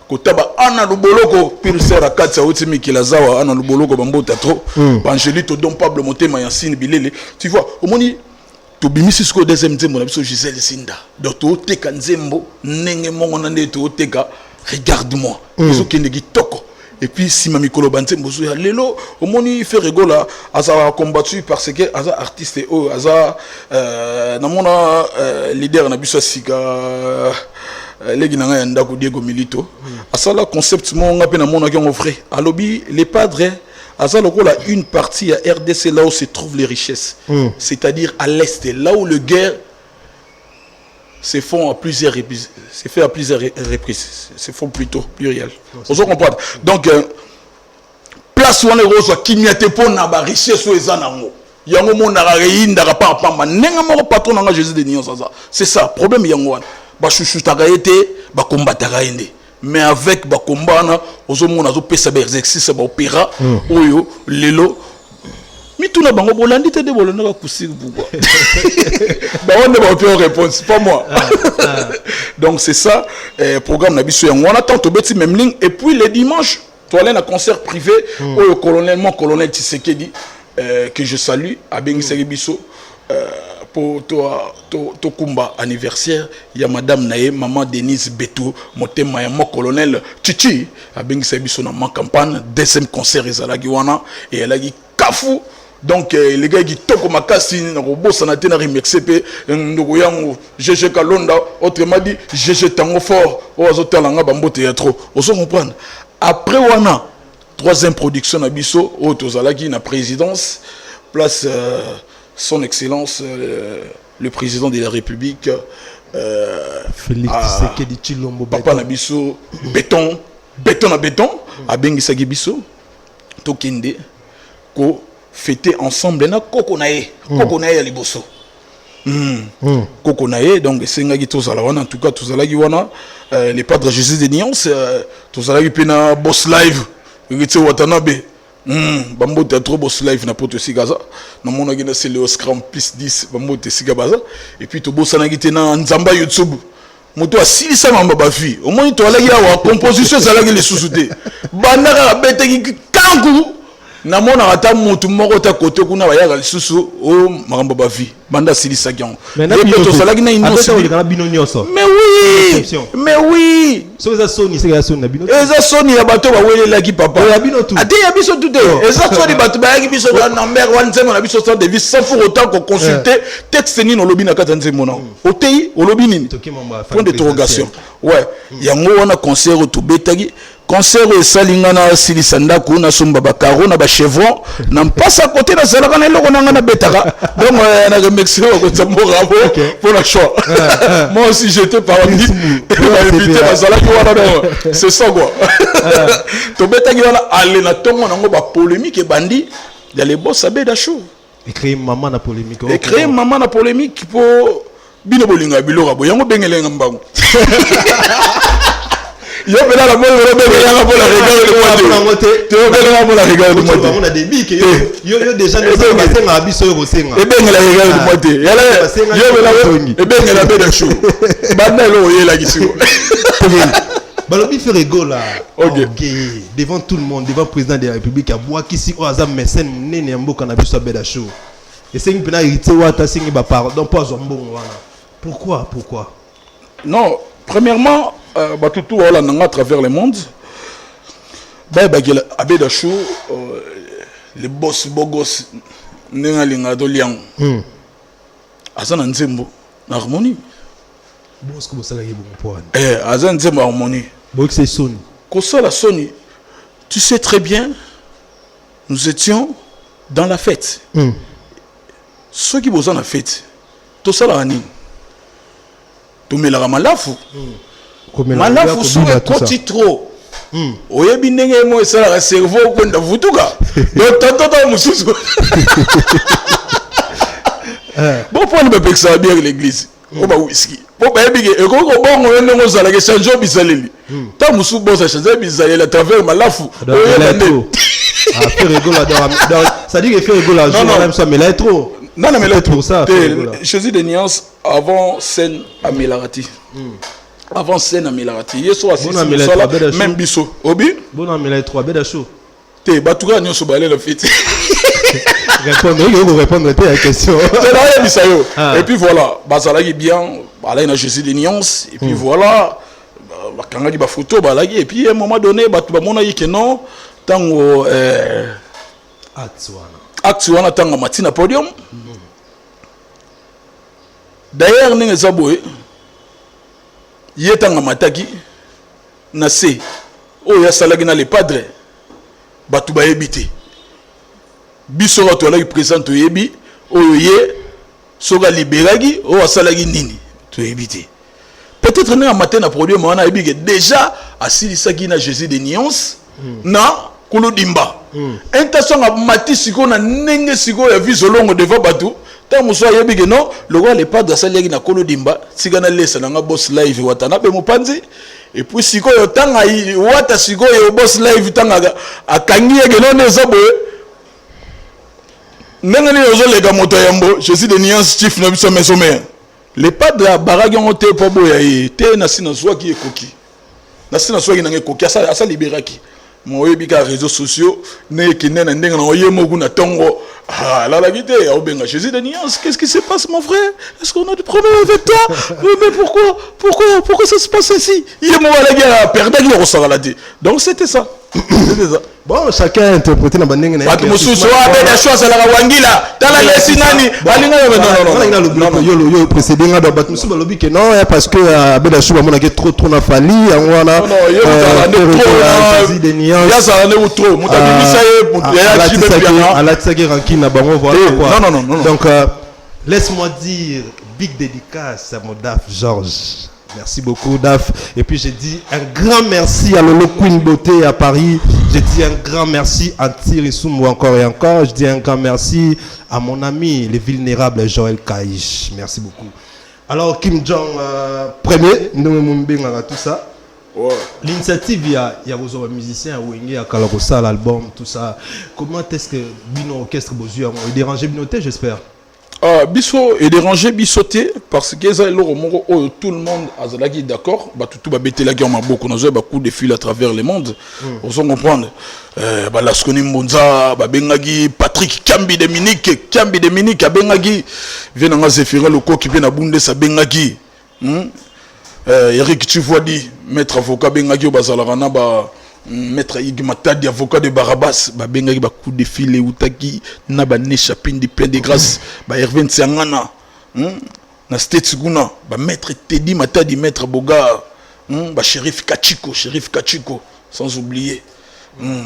Kotaba ana luboloko pile sera katsa oti mikilazawa ana luboloko bambota trop Angelito Don Pablo Motema Yassine Bilele tu vois au moni to bimisi sko deuxième nzembo na biso Gisèle Zinda donc to teka nzembo nenge mongo na nde to teka regarde-moi biso kende kitoko et puis si ma mikolo banzembo zo ya lelo au moni fait rigola aza combattu parce que aza artiste et aza na mona leader na biso sika les Guinéens ndako Diego Milito asala concept mo nga pe na mona ki en vrai alobi les padres asala ko la une partie à RDC là où se trouvent les richesses c'est-à-dire à l'est là où le guerre se font à plusieurs reprises se fait à plusieurs reprises se font plutôt pluriel on se comprend donc place où on est rose kinyate po na ba richesse o ezanango yango mona ra yinda ka pa pamba nenga mo patron nga Jésus de Nion ça c'est ça problème yango wana ba chouchoutaka été ba combataka ende mais avec ba combat na ozomona zo pesa ba exercice ba opéra oyo lelo mituna bango bolandi te de bolanda ka kusiri pourquoi ba on ne va pas réponse pas moi donc c'est ça programme na biso yango on attend to beti même ligne et puis les dimanches tu allais na concert privé oyo colonel Tshisekedi que je salue à Bengiseri biso pour to kumba anniversaire il y a madame nae maman Denise Beto motema ya mon colonel Chichi a bengi biso na ma campagne deuxième concert ezalaki wana et elle a dit kafu Donc les gars qui toko makasi na robosa na tena remixé pe ndoko yango GG Kalonda autrement dit GG Tango fort o azotala nga bambote ya trop oso comprendre après wana troisième production na biso o tozalaki na présidence place son excellence le président de la République Félix Tshisekedi Tshilombo papa na biso béton na béton abengisaki biso tokende ko fêter ensemble na koko na ye ya liboso koko na ye donc sengaki tozala wana en tout cas tozalaki wana les padres Jésus de Nyons tozalaki pena boss live ngitse Watanabe bambote trop boss live na poto sigaza na mona gina c'est le Oscar plus 10 bambote sigabaza et puis to bossa na gite na nzamba YouTube moto asilisa mamba ba fi au moins to alaki wa composition zalaki les sous-soutés bandaka beteki kangu na mona ata mutu moko ta côté kuna bayaka lisusu o makambo ba vie banda silisa kyango mais oui so eza soni c'est ya soni na bino eza soni ya bato ba welelaki papa ya bino tout ate ya biso tout eza soni bato bayaki biso na mer wan nzema na biso sans de vie sans pour autant qu'on consulter texte ni no lobi na kata nzemo na otei olobi nini point d'interrogation ouais yango wana concert to betaki concert esalinga na silisa ndako na somba bakaro na ba chevron na mpasa côté na zalaka na eloko nanga na betaka donc na remixer ko tsambora pour la choix moi aussi j'étais parmi invité na zalaki wana donc c'est ça quoi to betaki wana ale na tongo nango ba polémique e bandi ya les boss abeda show et créer maman na polémique pour bino bolinga bilora bo yango bengelenga mbangu yo pela la mole robe yanga pour la regarder le moitié on a des bics yo déjà ne sais pas senga biso yo senga e benga la regarder le moitié yala yo pela e benga la beda show banda lo yela kisiwo balobi fait rigolo là OK devant tout le monde devant le président de la République a bois kisi o azam mécène nene mboka na biso beda show et c'est une pena hérité wata singi ba pardon pas zombongo wana pourquoi non premièrement batutu wala nanga à travers le monde ba bagela abeda show les boss bogos nenga linga do liang azana nzembo na harmonie boss ko sala yebo mpona azana nzembo harmonie box c'est Sony la Sony tu sais très bien nous étions dans la fête ceux qui bossent la fête tout ça là nini to melaka malafu malafu soki ekoti trop oyebi ndenge mo esalaka cerveau okonda vutuka yo tototo mosusu bon mpona bapekisaka bien l'église o bawiski po bayebi ke ekoki kobongo yo ndenge ozalaka echange o bisaleli ta mosusu bosa change bisaleli à travers malafu oyeba nde c'est-à-dire que fait rigolo mais là est trop non mais là pour ça Jésus de Nyons avant scène à Milarati avant scène à Milarati yeso asisi même biso obi bon amela 3 beda show te batuka nyoso balé la fête répondre à la question c'est là bisayo et puis voilà bazalaki bien balai na Jésus de Nyons et puis voilà bakangaki ba photo balaki et puis à un moment donné batu bamona yike non tango acte wana tanga matina podium d'ailleurs ninga zaboé yetanga mataki na se o ya salaki na les padres batu ba yebité biso to la présente yebi o ye soga libéragi o asalaki nini to yebité peut-être ninga matina podium wana yebi que déjà asilisaki na Jésus de Nyons na Kolo Dimba. Intention à mati siko na nenge siko ya vie solongo devant batu. Ta muso yebi que non, le roi les pas de salegi na Kolo Dimba, sigana lesa na boss live Watanabe mopanzi. Et puis siko yo tanga wata siko yo boss live tanga akangi que non nezabo. Nenge ni ozo lega moto yambo, je suis de Nyons chief na biso mesome. Les pas de baragi ont été pas boya te na sina swa ki ekoki. Na sina swa ki na ekoki asa libéraki. moi bika réseaux sociaux ne kine na ndenga na oyemo kuna tongo la guité au benga Jésus de Nuance. Qu'est-ce qui se passe mon frère? Est-ce qu'on a des problèmes avec toi? Mais pourquoi ça se passe ainsi? Il est mort à la guerre perdre qui ressorti. Donc c'était ça. C'était ça. Bon, chacun a interprété dans banding na. Batu mususu wa beda choix la wangila. Tala lesi nani? Alinga non yo précédé nga dans batu mususu balobi que non parce que beda choix mona ke trop na fali wana. Non, yo Jésus de Nuance. Ya ça ne trop. La tsaki ranking na bango voilà quoi. Non. Donc laisse-moi dire big dédicace à mon DAF Georges. Merci beaucoup DAF. Et puis j'ai dit un grand merci à Lolo Queen Beauté à Paris. J'ai dit un grand merci à Thierry Soumou encore et encore. Je dis un grand merci à mon ami le vulnérable Joël Kaïch. Merci beaucoup. Alors Kim Jong premier, nous tout ça. Ouais. L'initiative il y a vos musiciens Wenge à Kalakosa l'album tout ça. Comment est-ce que Bino orchestre Bozu a dérangé Binoté j'espère. Biso et déranger bisoté parce que ça tout le monde a d'accord bah tout va bêter la guerre beaucoup nous avons beaucoup de fils à travers le monde on s'en comprendre bah la skoni mbonza bah bengagi Patrick Kambi Dominique bengagi vient en Zéphirin le co qui vient à Bunde sa bengagi Eric tu vois dit maître avocat bengagi au bazalarana bah maître Igmatadi avocat de Barabas ba bengaki ba coup de fil utaki na ba ne chapine de plein de grâce ba Hervé Tsiangana na state guna ba maître Teddy Matadi maître Boga ba shérif Kachiko sans oublier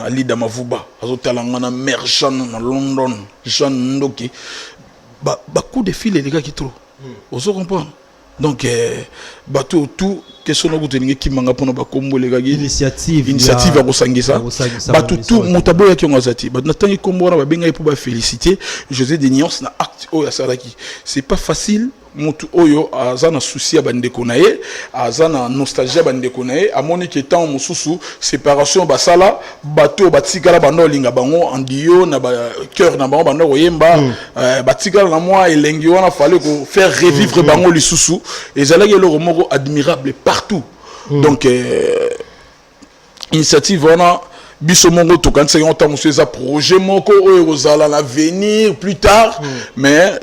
Ali Damavuba azotalanga na mère Jean na London Jean Ndoki ba coup de fil les gars qui trop on comprend. Donc bateau tout question na kutelingi kimanga pona ba kombo le gagi initiative à kosangisa bateau tout mutabo ya kyongazati ba natangi kombo na ba benga pour ba féliciter José de Nuance na acte oyo salaki c'est pas facile mutu oyo azana souci ya bandeko na ye azana nostalgie bandeko na ye amoni ke temps mususu séparation basala bateau batikala bando linga bango andio na ba cœur na bango bando koyemba batikala na moi elengi wana fallait ko faire revivre bango lisusu ezalaki le moko admirable partout donc initiative wana biso mongo to quand c'est on t'a monsieur ça projet moko oyo ozala l'avenir plus tard mais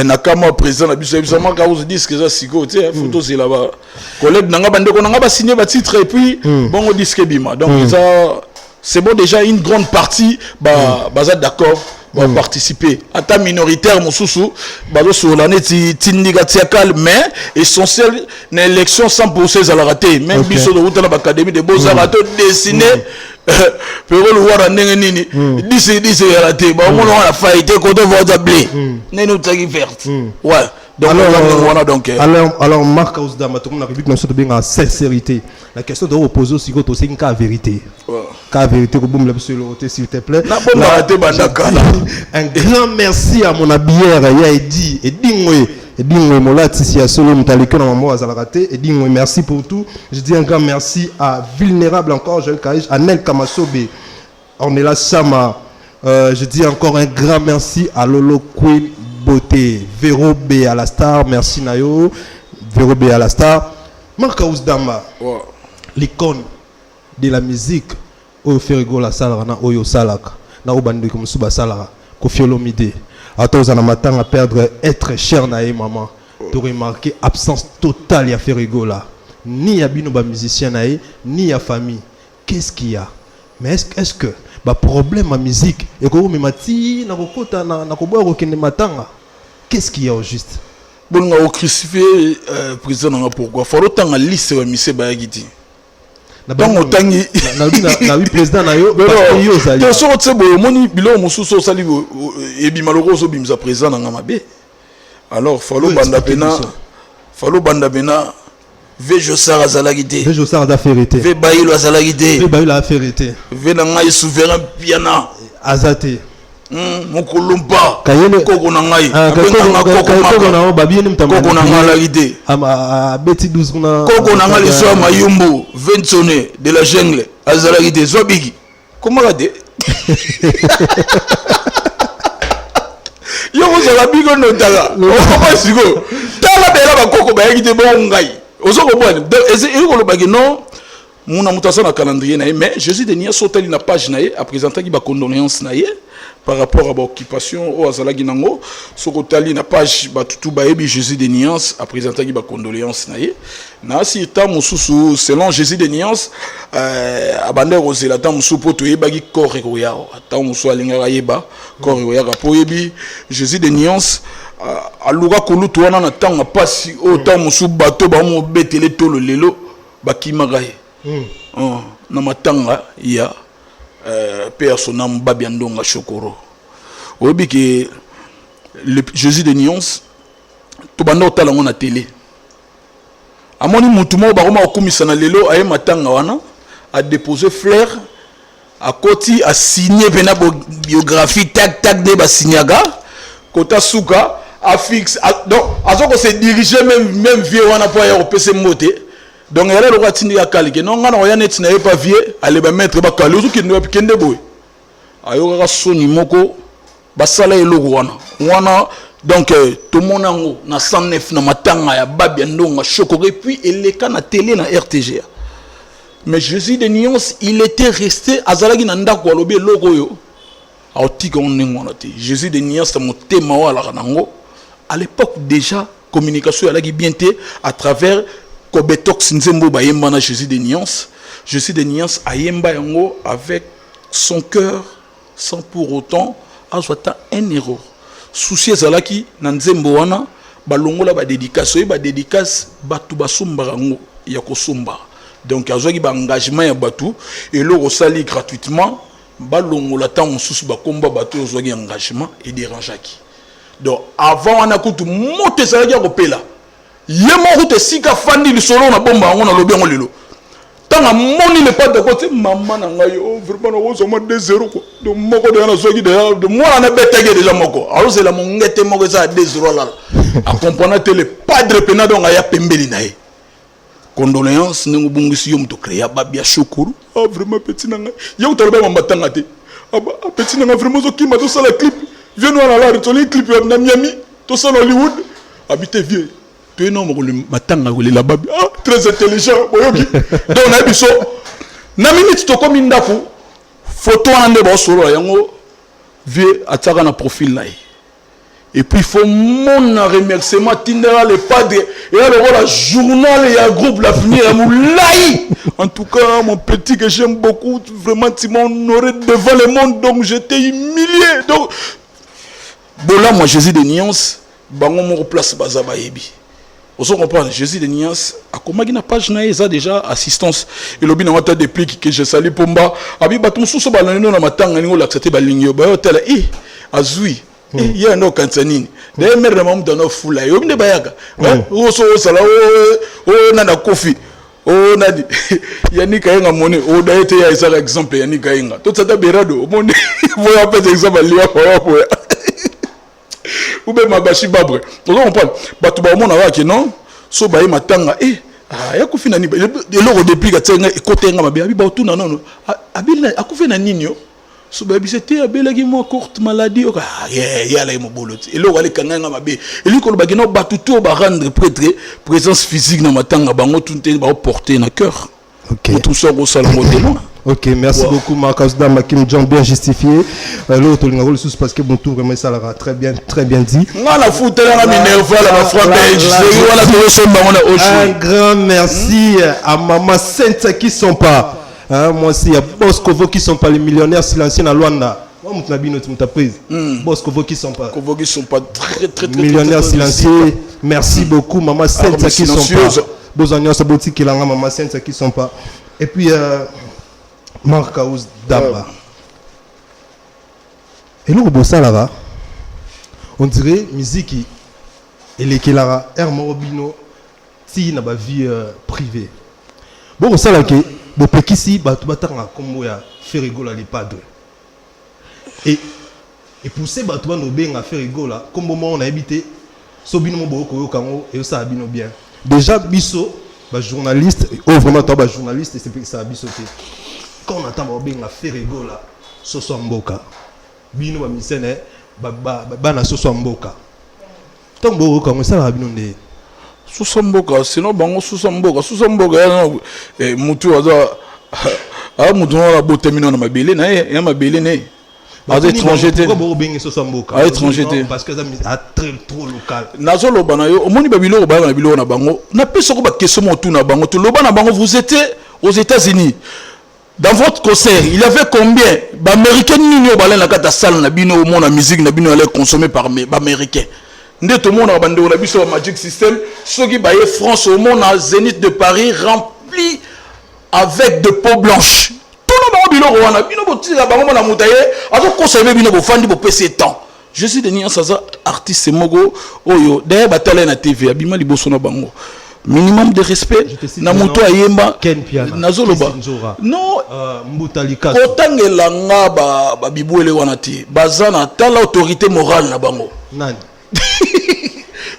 nakama président na biso biso maka vous dit que ça siko tu sais photo c'est là-bas collègue nanga bandeko nanga ba signer ba titre et puis bon disque bima donc ça c'est bon déjà une grande partie baza d'accord va participer à ta minoritaire mususu bazo sur l'année tindiga tiakal mais essentiel na élection 100% à la rater même biso de route à l'académie de beaux-arts dessiné pero le voir ndenge nini disi à rater ba on a faillite côté votre blé nenu tagi verte ouais donc alors Marc Ousdama tout na République nationale bien en sincérité la question de opposer aussi côté c'est une cas vérité cas vérité ko boum la s'il te plaît un grand merci à mon abière ya Edi Edingwe molati si ya solo mutaliko na maman azalakate Edingwe merci pour tout je dis un grand merci à vulnérable encore Joël Kaïch à Nel Kamasobe on est là Sama je dis encore un grand merci à Lolo Queen Beauté Véro B à la star merci Nayo Véro B à la star Marca Ousdama l'icône de la musique au Ferrigo la salle na oyo salaka na obandi comme suba salara Kofiolomide attends on a matin à perdre être cher na maman tu remarqué absence totale ya Ferrigo là ni ya bino ba musicien na ni ya famille qu'est-ce qu'il y a mais est-ce que ba problème à musique et ko memati na kokota na koboya kokende matanga qu'est-ce qu'il y a au juste bon on a crucifié président pourquoi faut autant à liste wa mise ba yagiti donc otangi na oui président na yo yo zali to so tsebo moni bilo mususu sali e bi malheureusement bimza président na ngamabe alors fallo banda pena Vejo Sara Zalagité. Vejo Sara d'affairité. Ve Baïlo Azalagité. Ve Baïlo affairité. Ve Nangaï souverain piana. Azate. Mokolompa. Kayele. Koko Nangaï. Koko Nangaï. Babi ni mtama. Koko Nangaï Lagité. Beti 12 kuna. Koko Nangaï le soir Mayumbo. Vensone de la jungle. Azalagité. Zobigi. Comment regardez? Yo vous avez bigo no tala. On va sigo. Tala bela ba koko ba yagité bon ngai. Ozoko bon et ko lo bagi non Mon amoutason na calendrier naïe, mais Jésus de Nia sautali na page naïe a présenté qui ba condoléances naïe par rapport à l'occupation au Azala Ginango. Sokotali na page ba tutu ba ebi Jésus de Niance a présenté qui ba condoléances naïe. Na si ta mususu selon Jésus de Niance abandé rosela ta musu poto yeba gi corps roya ta musu alinga yeba corps roya po yebi Jésus de Niance aluka kulutu wana na tanga pasi o ta musu bato ba mo betele tolo lelo bakima gaye. Na matanga ya personnam Babiandonga Chokoro. Obi que Jésus de Nyons to banda otala ngona télé. Amoni mutumo ba koma okumisa na lelo aye matanga wana a déposer fleur a koti a signé pena biographie tac de ba signaga kota suka a fixe donc azoko se diriger même vieux wana pour ya opese moté. Donc il y a le roi tindi ya kalike non ngana oya net na pas vieux aller ba mettre ba kalo zu kinde ba kende boy ayo ka soni moko ba sala eloko wana donc tout le monde na 109 na matanga ya Babiandonga Chokoro et puis il est na télé na RTGA mais Jésus de Nyons il était resté azalaki na ndako alobi eloko yo autika onengona te Jésus de Nyons ta motema wala nango à l'époque déjà communication alaki bien te à travers Kobetox Nzembo Bayemba na Jésus de Nyons. Jésus de Nyons ayemba yango avec son cœur sans pour autant azwata un héros. Souci ezalaki na Nzembo wana balongola ba dédicace batu basumba rango ya kosumba. Donc azwaki ba engagement ya batu et le rosali gratuitement balongola ta mususu bakomba batu azwaki engagement et dérangeaki. Donc avant on a kutu mote ezalaki ya kopela. Yemo route sika fandi le solo na bomba on a lobi on lelo tanga moni le pas de côté maman na ngai oh vraiment on so mo 2-0 quoi donc moko de na soki de moi na betege déjà moko alors c'est la mongete moko ça 2-0 là accompagné le padre pena donc aya pembeli nae condoléances ne ngubungisi yo mto créa Babia Chokoro ah vraiment petit na ngai yo toloba mambatanga te ah petit na ngai vraiment zo kima to sala clip viens nous à la retourner clip na Miami to sala Hollywood habité vieux. Tu es non matanga la babi ah très intelligent boyoki donc na biso na minute to comme ndaku photo ande ba solo yango vieux ataka na profil nae et puis il faut mon remerciement tindera le padre et là le rôle journal et un groupe l'avenir moulai en tout cas mon petit que j'aime beaucoup vraiment tu m'as honoré devant le monde donc j'étais humilié donc bon là moi Jésus de Nyons bango mon place bazaba yebi. Vous comprenez, Jésus de Nyons, à comment il n'a pas déjà déjà assistance. Et le bin a des plis que je salue Pomba. Abi batum sous ce ballon na matanga ni l'accepter balingo. Ba hôtel azui. Il y a un autre cantanine. D'ailleurs mère maman dans nos foula. Yo ne bayaga. O so sala o nana kofi. O nadi. Yani kayenga monnaie. O d'ailleurs ya ça exemple yani kayenga. Tout ça da berado. Monnaie. Vous appelez exemple liwa pour ou bien mabashi babre donc on parle batu ba mona wa ki non so ba matanga ya kufina ni eloko depuis ka tsenga côté nga mabe abi ba tuna non abila akufina nini yo so ba bisete abelaki mo courte maladie ya la mo boloti eloko ale kanga nga mabe eliko lo ba ki no batu to ba rendre présence physique na matanga bango tunte ba porter na cœur. OK tout ça au salon modèle. Ok, merci beaucoup Marcus Dama Kim John, bien justifié. L'autre, il a parce que mon tour, vraiment, ça l'a très bien dit. Un grand merci à Maman Sainte qui sont pas. Moi aussi, il y a Boscovo qui sont pas les millionnaires silencieux à Luanda. Moi, Boscovo qui sont pas. Très millionnaires silencieux. Merci beaucoup Maman Sainte qui sont pas. Bozania Saboti qui l'a Maman Sainte qui sont pas. Et puis Marcus Damba. Et nous, on dirait musique et les Kelara Hermorobino si na ba vie privée. Bon, ça là que bon pekisi ba tu batanga comme ya faire rigolo les padres. Et pousser ba tu no benga faire rigolo comme moment on a habité sobino mo boko yo kango et ça abino bien. Déjà biso ba journaliste oh vraiment toi ba journaliste c'est ça biso té. Quand on entend bien faire rigolo là soso mboka bino ba misene ba na soso mboka tombo comme ça la bino ndé Susamboka, sinon bango Susamboka mutu aza mutu na botemino na mabele na ya mabele ne. À l'étranger à étranger parce que ça trop local. Nazo loba na yo, omoni babilo ba na bilo na bango. Na peso ko ba question motu na bango, to loba na bango vous étiez aux États-Unis. Dans votre concert, il y avait combien d'Américains nini au balai na kata salle na bino au monde la musique na bino allait consommer par Américains. Nde to monde na bande na biso Magic System, ceux qui baillent France au monde à Zénith de Paris rempli avec de peau blanche. Tout le monde bilo wana bino boti la bango na mutaye, azo consommer bino bo fandi bo PC temps. Je suis Denis Saza artiste mogo oyo derrière batale na TV abima liboso na bango. Minimum de respect na moto ayemba nazoloba non mbutalika otangela nga ba bibwele wana ti bazana tala autorité morale na bango nani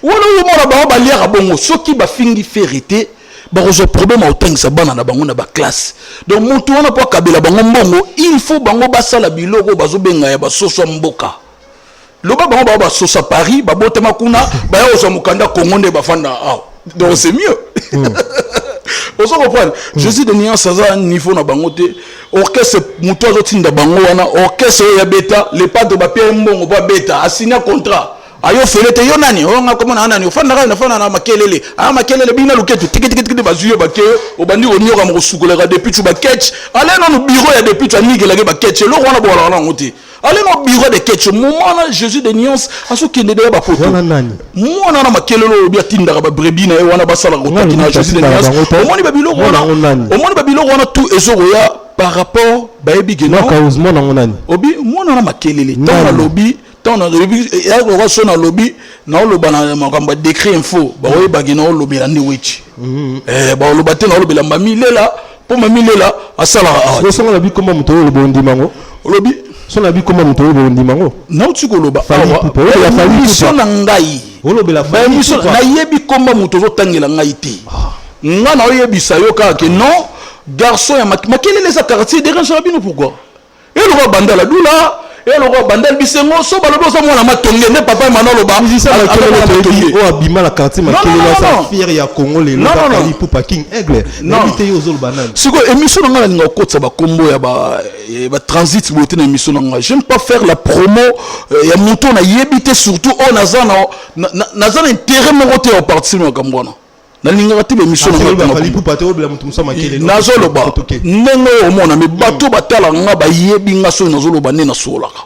wala yo mona ba baliaka bongo soki ba fingi vérité ba rezo problème otangisa bana na bango na ba classe donc moto wana po kabela bango mbongo il faut bango basala biloko bazobenga ya basoso mboka loba bango ba sosa Paris ba botema kuna ba yo zo mukanda Congo nde bafanda donc c'est mieux. On se comprend. Je suis de nuance à un niveau na bangote. Orchestre muto azotinda bango wana orchestre ya beta les pas de papier mbongo ba beta a signé contrat. Ayo felete yo nani onga komona nani ofanda na makelele. Ah makelele bina luketu tiki bazuye bake obandi onyoka mo sukolera depuis tu ba ketch. Allez dans le bureau ya depuis tu anigela ba ketch lo wana bo la ngote. Allez dans le bureau de ketch moment Jésus de nuance à ce qui est derrière ba photo. Moi na makelelo bia tinda ba brebina e wana basala rotaki na Jésus de nuance. Omoni babilo wana tout ezoya par rapport ba ebigeno. Heureusement na ngonani. Obi moi na makelele tant na lobby tant na lobby ya ko so na lobby na loba na makamba décret info ba oye bagena lobby na ndiwechi. Ba loba te na lobby la mamilela po mamilela asala. So na lobby comment muto lo bondi mango. Lobby son abi comment muto lo bondi mango. Na utsiko loba ya fali so na ngai. Olobe la fali. Na yebi comment muto zo tangela ngai te. Nga na oyebisa yo ka ke non garçon ya makelele za quartier dérange la bino pourquoi? Et le roi bandala doula et le roi bandal bisengo so balobo so mwana matonge ne papa manolo ba ça la kelele o abima la quartier makelele sa fier ya Congo le lokali pour parking aigle n'habité yo zol banane siko émission nga nga kotsa ba kombo ya ba transit boté na émission nga j'aime pas faire la promo ya moto na yebité surtout on nazana intérêt mo côté au parti mo kambona na linga te émission nga fali pour pato bila mutu musama kelele nazolo ba nengo omona me bato batala nga ba yebi nga so nazolo ba ne na solaka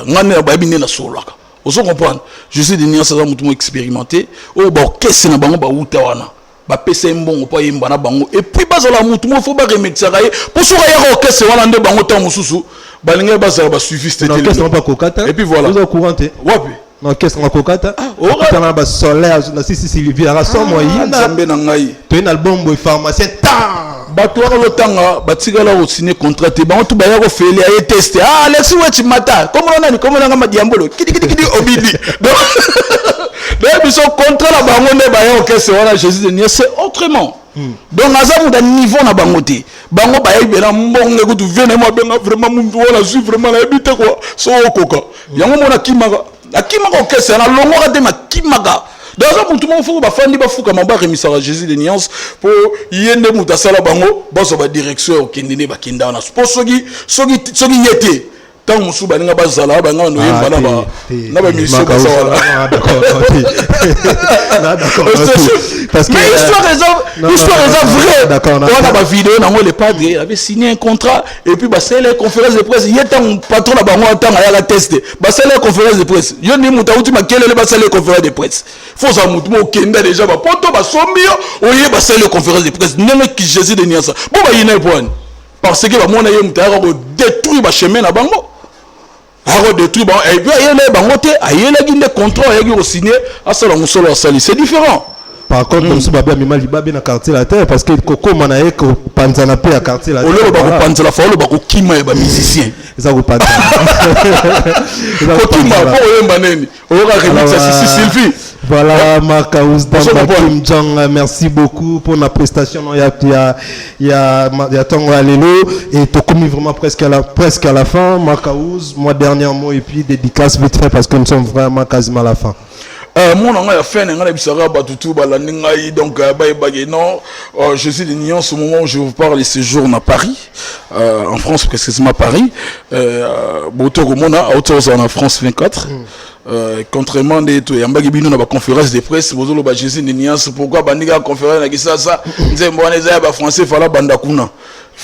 nga ne ba yebi ne na solaka oso comprendre je suis de nuance za mutu mo expérimenté o ba kesse na bango ba uta wana ba pesa mbongo pa yemba na bango et puis bazala mutu mo fo ba remettre ka ye pour so ya kesse wana nde bango ta mususu ba linga bazala ba suivi c'était et puis voilà vous au courant wapi non qu'est-ce qu'on kokata on a ba solaire na si Livia rason moi nzambe na ngai to un album boy pharmacien ta bato lo tanga batigala ko signer contrat te ba on to ba ya ko feli ay tester Alex Wetch mata comme on a madiambolo kidi obidi donc biso contrat la bango ne ba ya okese wana Jésus de Nice c'est autrement donc azamu da niveau na bango te bango ba yebela mbongo ko tu vene mo benga vraiment mundu wala su vraiment la habite quoi so okoka yango mona kimaka akimaka okese na longoka te makimaka dans un mutu mo fuku bafandi bafuka mamba remisaka Jésus de nuance pour yende mutu asala bango bazo ba direction okendene bakinda na soki yete tant musu baninga bazala banga no yemba na ba mission bazala d'accord parce que l'histoire est vraie on a ba vidéo na le padre il avait signé un contrat et puis ba c'est les conférences de presse yeta patron na bango tant ya la tester ba c'est les conférences de presse yo ni muta uti makelele ba c'est les conférences de presse faut ça mutu mo kenda déjà ba poto ba sombio oye ba c'est les conférences de presse nene ki Jésus de Niasa bon ba yina point parce que ba mona ye muta ko détruire ba chemin na bango a détruire bon et puis ayele bango te ayele gi le contrat ayegi ko signer asala musolo asali c'est différent. Par contre comme ça babia mima libabe na quartier la terre parce que koko manaye ko panzana pe à quartier la terre ole ba ko panzala fa ole ba ko kima ba musicien ça ko panzana ko kima ko yemba neni o ka remix à Sylvie. Voilà, Marcaus Dambakim Jong, merci beaucoup pour la prestation. Il y a Tongo Alelo et tu as commis vraiment presque à la fin. Marcaus, moi dernier mot et puis dédicace vite fait parce que nous sommes vraiment quasiment à la fin. mon nom a fait un bisara batutu balaningai donc non Jésus de Nuance au moment où je vous parle ce jour à Paris en France précisément à Paris boto mona autos en France 24 contrairement des tout yambaki bino na ba conférence de presse bozolo ba Jésus de Nuance pourquoi bandika conférence na kisasa nzembo wana ba français fala banda kuna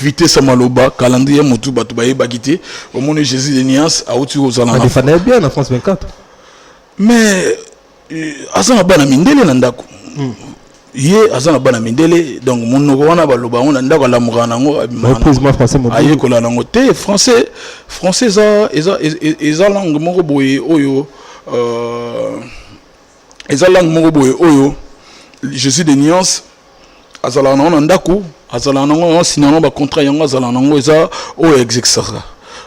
vitesse maloba calendrier mutu batu baye bakité au moment Jésus de Nuance a autos aux en France bien en France 24 mais azana bana mindele na ndako ye azana bana mindele donc monoko wana baloba wana ndako la murana ngo président français mo aye ko la ngo te français eza langue moko boye oyo eza langue moko boye oyo Jésus de Nuance azala na ndako azala na ngo sinano ba contrat yango azala na ngo eza o exexera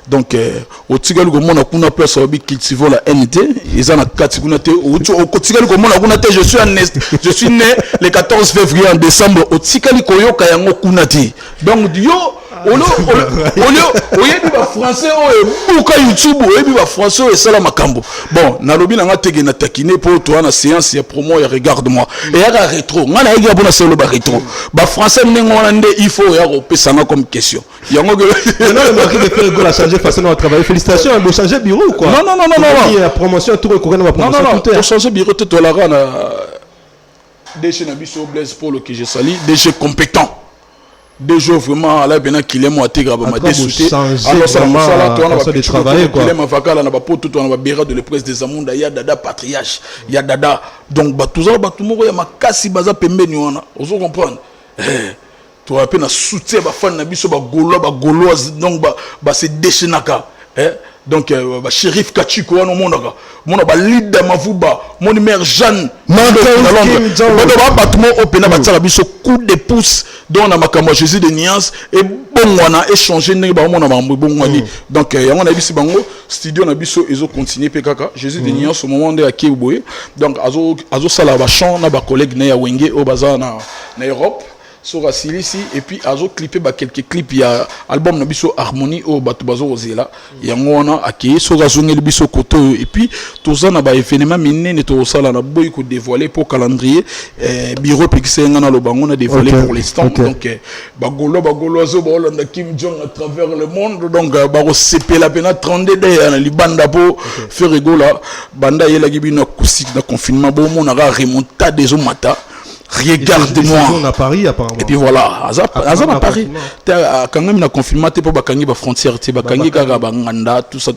donc au tigali ko mona kuna place obi cultiver la NT ils en a kati kuna te au tigali ko mona kuna te je suis né le 14 février en décembre au tigali ko yoka yango kuna te donc yo oyebi ba français o buka YouTube oyebi ba français o sala makambo bon na lobi na ngatege na takine pour toi na séance ya promo ya regarde moi et ya rétro ngana yega bona solo ba rétro ba français nengo wana nde il faut ya ko pesa nga comme question yango que non le marqué de faire la changer façon de travailler félicitations on doit changer bureau ou quoi non la promotion tout recouvrir la promotion tout pour changer bureau tout la rana déchet na biso Blaise Paul que je salue déchet compétent des jours vraiment là bien qu'il est moi tégra ba dessouté alors ça on va travailler quoi il est ma vakala na ba poto to na ba bera de la presse des amunda ya dada patriarche ya dada donc ba toujours ba tout moko ya makasi baza pembeni wana ozo comprendre tu rappelles na soutien ba fan na biso ba gauloise donc ba se déchenaka donc ba shérif Kachiko wana monaka mona ba leader mavuba mon mère Jeanne ba batmo opena ba tsala biso coup de pouce donc na makambo Jésus de Nuance et bon wana échanger ndenge ba mona ba bon wani donc yango na biso bango studio na biso ezo continuer pe kaka Jésus de Nuance au moment de akeboye donc azo sala ba chant na ba collègue na ya wenge o baza na Europe sur Silisi et puis azo clipper ba quelques clips ya album na biso harmonie au batu bazo ozela yango wana akeye sur azongeli biso koto et puis toza na ba événement minene to sala na boy ko dévoiler pour calendrier bureau pixenga na lobango na dévoiler pour l'instant donc bagolo azo ba Hollande Kim Jong à travers le monde donc ba ko CP la pena 32 de na libanda po faire rigola banda yela gibino acoustique na confinement bo mona ra remonta des au matin. Regarde-moi. À Paris, apparemment. Et puis voilà, Azap à Paris. Quand même, la confinement, tu peux pas gagner la frontière, tu peux pas gagner la tout ça.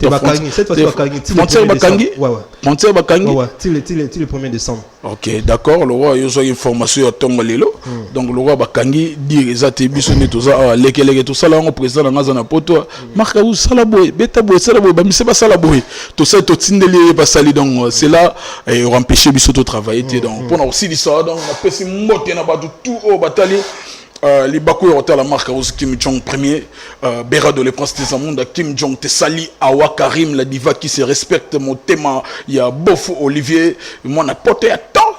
Cette fois-ci, frontière Bakangi. Frontière Bakangi. Tu le 1er décembre. Ok, d'accord. Le roi, il y a une information à Tonga Lelo. Donc le roi Bakangi dit les attributions de tout ça, les tout ça là, on président dans Nazana Poto. Marcaou Salaboy, Betaboy, Salaboy, mais c'est pas Salaboy. Tout ça, tout Tindeli, pas sali. Donc c'est là, on empêcher Bissot de travailler. Donc pour aussi dit ça, donc on a mbote na batu tout au batali les bakou ya la marque Rose Kim Jong premier Bera de le prince des Amonda Kim Jong te sali Awa Karim la diva qui se respecte mon thème il y a Bofu Olivier moi na pote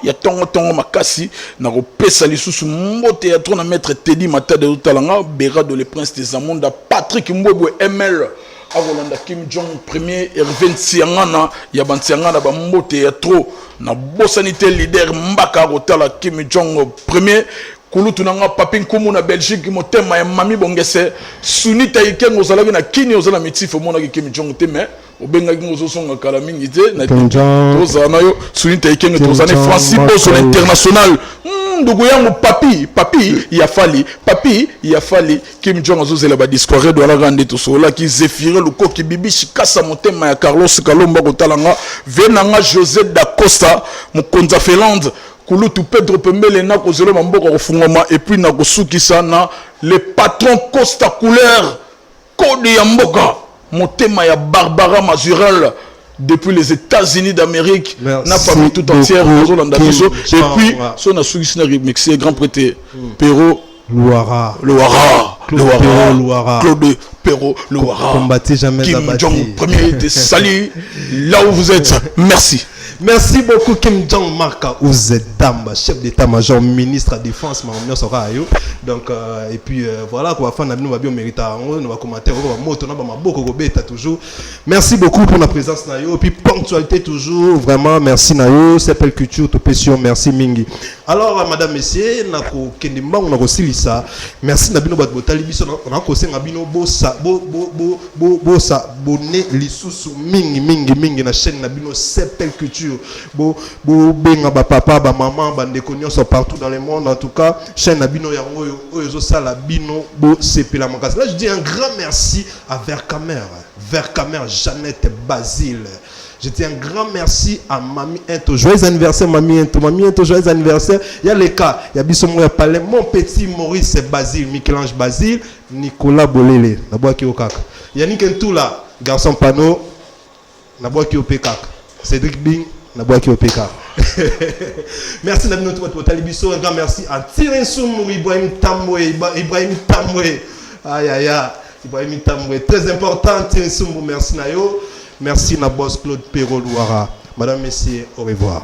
ya tongo makasi na repesa li sous mbote ya trop na maître Teddy Mata de Talanga Bera de le prince des Amonda Patrick Mbwebwe ML Avolanda Kim Jong premier Hervé Nsiangana ya Bansiangana ba mbote ya trop na bosanité leader Mbaka Rotala Kim Jong premier kulutu nanga papin kumu na Belgique motema ya mami bongese sunita ikengo zalaki na kini ozala mitifo mona Kim Jong te mais obenga kingo songa kala mingi te na tozana yo sunita ikengo tozana Francis Bozo international ndugu yangu papi ya fali Kim Jong azozela ba discours de la grande to sola ki Zefire luko ki bibishi kasa motema ya Carlos Kalomba kotalanga venanga José da Costa mukonza Finlande kulutu Pedro Pembele na kozelo mamboko kofungoma et puis na kosukisa na le patron Costa Couleur code ya mboka motema ya Barbara Mazurel depuis les États-Unis d'Amérique na famille tout entière et puis son a sukisi na remixé grand prêtre Pero Loara Claude Perrault Louara. Claude Perrault Louara. Combattez jamais Kim abattu. Jong, premier des salut, là où vous êtes. Merci. Merci beaucoup Kim Jong Marka Ouzedamba, chef d'état-major, ministre de la Défense, donc et puis voilà quoi, fin nous va bien mériter, on va commenter, toujours. Merci beaucoup pour la présence Nayo, et puis ponctualité toujours, vraiment merci Nayo, c'est culture, topession, merci Mingi. Alors madame messieurs, nako kendimba on a aussi lisa, merci Nabino Batbotali biso on a causé Nabino bossa bossa bonnet lisusu mingi na chaîne Nabino c'est culture. Benga ba papa ba maman ba ndeko sont partout dans le monde, en tout cas chaîne Nabino yango oyo sala bino bo sepela makasi. Là je dis un grand merci à Vercamer Jeannette Basile. Je dis un grand merci à Mamie Into. Joyeux anniversaire Mamie Into, joyeux anniversaire. Il y a les cas, il y a Bissomo Palais, mon petit Maurice Basile, Michel-Ange Basile, Nicolas Bolele, Naboaki Okaka. Yannick Ntoula, garçon panneau, Naboaki Okaka. Cédric Bing, Naboaki Opeka. Merci Nabino Talibiso, un grand merci à Tirin Soumou, Ibrahim Tamwe. Ibrahim Tamwe, très important, Tirin Soumou, merci Nayo. Merci Nabos Claude Perrault Louara. Madame, messieurs, au revoir.